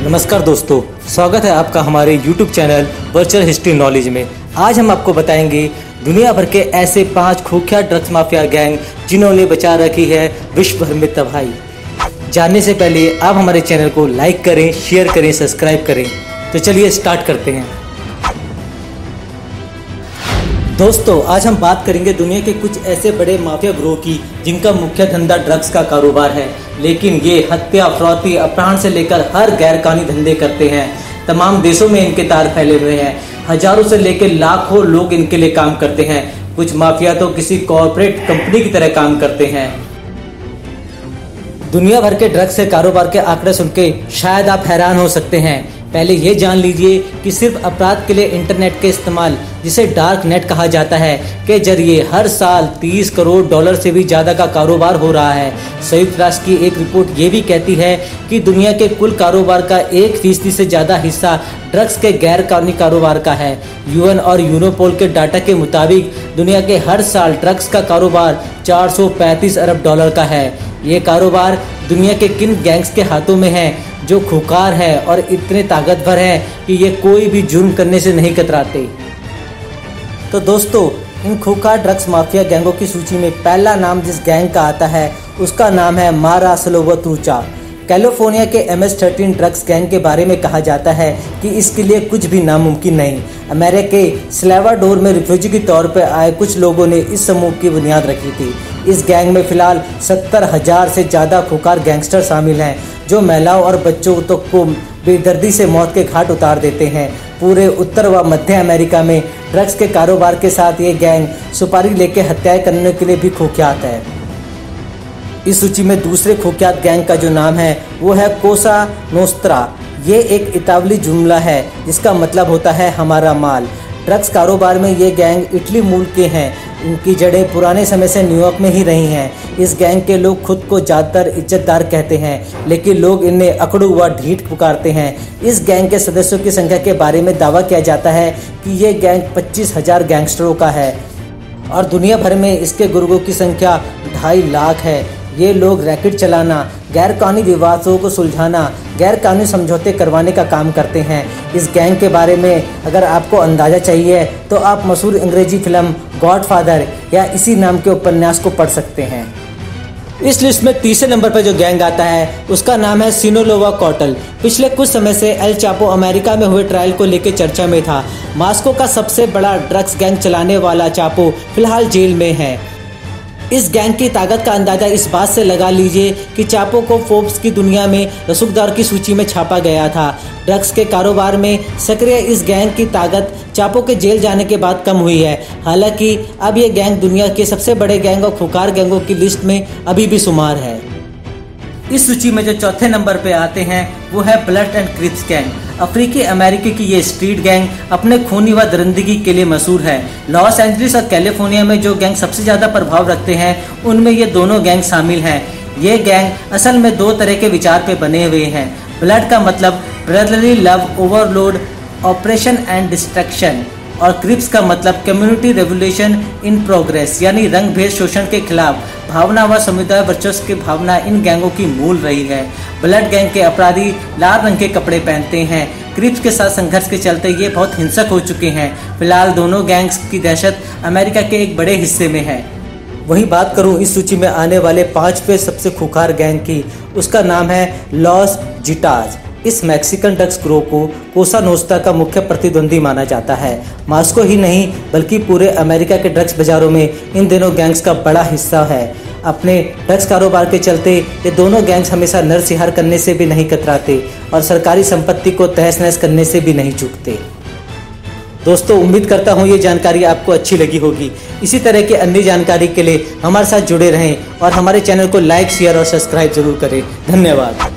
नमस्कार दोस्तों, स्वागत है आपका हमारे YouTube channel virtual history knowledge में। आज हम आपको बताएंगे दुनिया भर के ऐसे 5 कुख्यात ड्रग्स माफिया गैंग जिन्होंने बचा रखी है विश्व भर में तबाही। जानने से पहले आप हमारे चैनल को लाइक करें, शेयर करें, सब्सक्राइब करें। तो चलिए स्टार्ट करते हैं। दोस्तों, आज हम बात करेंगे दुनिया के कुछ ऐसे बड़े माफिया ग्रोह की जिनका मुख्य धंधा ड्रग्स का कारोबार है, लेकिन ये हत्या, फरौती, अपहरण से लेकर हर गैर कानूनी धंधे करते हैं। तमाम देशों में इनके तार फैले हुए हैं। हजारों से लेकर लाखों लोग इनके लिए काम करते हैं। कुछ माफिया तो किसी कॉर्पोरेट कंपनी की तरह काम करते हैं। दुनिया भर के ड्रग्स के कारोबार के आंकड़े सुनकर शायद आप हैरान हो सकते हैं। पहले ये जान लीजिए कि सिर्फ अपराध के लिए इंटरनेट के इस्तेमाल, जिसे डार्क नेट कहा जाता है, के जरिए हर साल 30 करोड़ डॉलर से भी ज़्यादा का कारोबार हो रहा है। संयुक्त राष्ट्र की एक रिपोर्ट ये भी कहती है कि दुनिया के कुल कारोबार का 1% से ज़्यादा हिस्सा ड्रग्स के गैर कानूनी कारोबार का है। यूएन और यूरोपोल के डाटा के मुताबिक दुनिया के हर साल ड्रग्स का कारोबार 435 अरब डॉलर का है। ये कारोबार दुनिया के किन गैंग्स के हाथों में है जो खुकार है और इतने ताकतवर हैं कि ये कोई भी जुर्म करने से नहीं कतराते। तो दोस्तों, इन खुकार ड्रग्स माफिया गैंगों की सूची में पहला नाम जिस गैंग का आता है उसका नाम है मारा सलोवत्रुचा। कैलिफोर्निया के MS-13 ड्रग्स गैंग के बारे में कहा जाता है कि इसके लिए कुछ भी नामुमकिन नहीं। अमेरिका के सल्वाडोर में रिफ्यूजी के तौर पर आए कुछ लोगों ने इस समूह की बुनियाद रखी थी। इस गैंग में फिलहाल 70,000 से ज़्यादा खुकार गैंगस्टर शामिल हैं जो महिलाओं और बच्चों तक को बेदर्दी से मौत के घाट उतार देते हैं। पूरे उत्तर व मध्य अमेरिका में ड्रग्स के कारोबार के साथ ये गैंग सुपारी लेकर हत्याएं करने के लिए भी कुख्यात है। इस सूची में दूसरे कुख्यात गैंग का जो नाम है वो है कोसा नोस्त्रा। ये एक इतालवी जुमला है जिसका मतलब होता है हमारा माल। ड्रग्स कारोबार में ये गैंग इटली मूल के हैं। इनकी जड़ें पुराने समय से न्यूयॉर्क में ही रही हैं। इस गैंग के लोग खुद को ज़्यादातर इज्जतदार कहते हैं, लेकिन लोग इन्हें अकड़ू व ढीठ पुकारते हैं। इस गैंग के सदस्यों की संख्या के बारे में दावा किया जाता है कि ये गैंग 25,000 गैंगस्टरों का है और दुनिया भर में इसके गुर्गों की संख्या 2.5 लाख है। ये लोग रैकेट चलाना, गैर कानूनी विवादों को सुलझाना, गैर कानूनी समझौते करवाने का काम करते हैं। इस गैंग के बारे में अगर आपको अंदाज़ा चाहिए तो आप मशहूर अंग्रेजी फिल्म गॉडफादर या इसी नाम के उपन्यास को पढ़ सकते हैं। इस लिस्ट में तीसरे नंबर पर जो गैंग आता है उसका नाम है सिनोलोवा कार्टेल। पिछले कुछ समय से एल चापो अमेरिका में हुए ट्रायल को लेकर चर्चा में था। मॉस्को का सबसे बड़ा ड्रग्स गैंग चलाने वाला चापो फिलहाल जेल में है। इस गैंग की ताकत का अंदाज़ा इस बात से लगा लीजिए कि चापो को फोर्ब्स की दुनिया में रसूखदार की सूची में छापा गया था। ड्रग्स के कारोबार में सक्रिय इस गैंग की ताकत चापो के जेल जाने के बाद कम हुई है। हालांकि अब ये गैंग दुनिया के सबसे बड़े गैंग और खुकार गैंगों की लिस्ट में अभी भी शुमार है। इस सूची में जो चौथे नंबर पे आते हैं वो है ब्लड एंड क्रिप्स गैंग। अफ्रीकी अमेरिका की ये स्ट्रीट गैंग अपने खूनी व दरिंदगी के लिए मशहूर है। लॉस एंजलिस और कैलिफोर्निया में जो गैंग सबसे ज़्यादा प्रभाव रखते हैं उनमें ये दोनों गैंग शामिल हैं। ये गैंग असल में 2 तरह के विचार पे बने हुए हैं। ब्लड का मतलब brotherly love, overload, operation and destruction, और क्रिप्स का मतलब कम्युनिटी रेवोल्यूशन इन प्रोग्रेस, यानी रंग भेद शोषण के खिलाफ भावना व समुदाय वर्चस्व की भावना इन गैंगों की मूल रही है। ब्लड गैंग के अपराधी लाल रंग के कपड़े पहनते हैं। क्रिप्स के साथ संघर्ष के चलते ये बहुत हिंसक हो चुके हैं। फिलहाल दोनों गैंग्स की दहशत अमेरिका के एक बड़े हिस्से में है। वहीं बात करूं इस सूची में आने वाले 5वें सबसे खुखार गैंग की, उसका नाम है लॉस जिटाज। इस मैक्सिकन ड्रग्स ग्रोह को कोसा नोस्ट्रा का मुख्य प्रतिद्वंदी माना जाता है। मॉस्को ही नहीं बल्कि पूरे अमेरिका के ड्रग्स बाजारों में इन दोनों गैंग्स का बड़ा हिस्सा है। अपने ड्रग्स कारोबार के चलते ये दोनों गैंग्स हमेशा नरसंहार करने से भी नहीं कतराते और सरकारी संपत्ति को तहस नहस करने से भी नहीं चूकते। दोस्तों, उम्मीद करता हूँ ये जानकारी आपको अच्छी लगी होगी। इसी तरह की अन्य जानकारी के लिए हमारे साथ जुड़े रहें और हमारे चैनल को लाइक, शेयर और सब्सक्राइब जरूर करें। धन्यवाद।